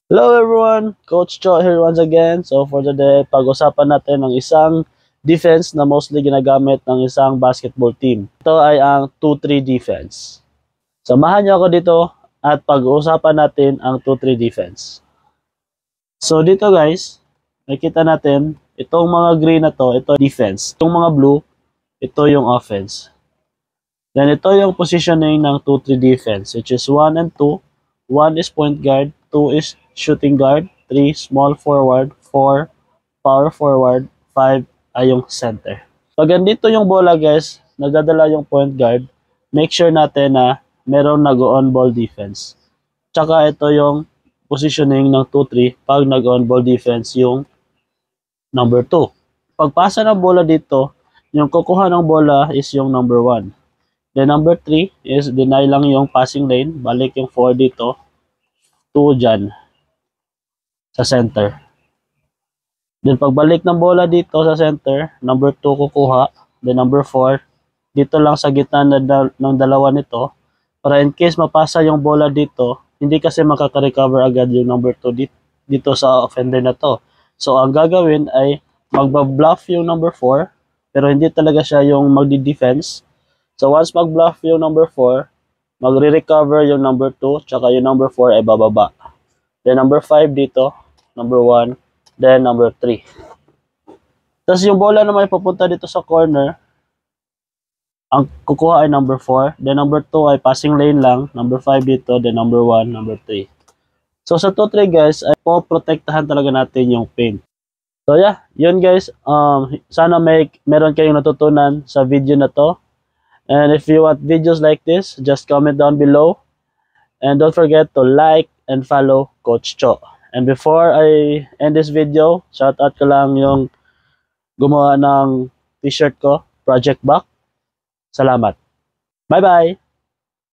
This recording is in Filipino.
Hello everyone, Coach Cho here once again. So for today, pag-usapan natin ang isang defense na mostly ginagamit ng isang basketball team. Ito ay ang 2-3 defense. Samahan niyo ako dito at pag-uusapan natin ang 2-3 defense. So dito guys, nakita natin itong mga green na to, ito defense. Itong mga blue, ito yung offense. Then ito yung positioning ng 2-3 defense, which is 1 and 2. 1 is point guard, 2 is shooting guard, 3 small forward, 4 power forward, 5 ay yung center. Pag andito yung bola guys, nagdadala yung point guard, make sure natin na meron nag-on ball defense. Tsaka ito yung positioning ng 2-3 pag nag-on ball defense yung number 2. Pagpasa ng bola dito, yung kukuha ng bola is yung number 1. Then number 3 is deny lang yung passing lane, balik yung 4 dito, 2 dyan sa center. Then pagbalik ng bola dito sa center, number 2 kukuha, then number 4 dito lang sa gitna ng dalawa nito para in case mapasa yung bola dito, hindi kasi makaka-recover agad yung number 2 dito sa offender na to. So ang gagawin ay magba-bluff yung number 4 pero hindi talaga siya yung magdi-defense. So once mag-bluff yung number 4, magre-recover yung number 2, tsaka yung number 4 ay bababa. Then number 5 dito, number 1, then number 3. Tapos yung bola naman papunta dito sa corner, ang kukuha ay number 4, then number 2 ay passing lane lang, number 5 dito, then number 1, number 3. So sa 2-3 guys, ay po-protektahan talaga natin yung paint. So yeah, yun guys, sana meron kayong natutunan sa video na to. And if you want videos like this, just comment down below. And don't forget to like and follow Coach Cho. And before I end this video, shout out ko lang yung gumawa ng t-shirt ko, Project Back. Salamat. Bye-bye!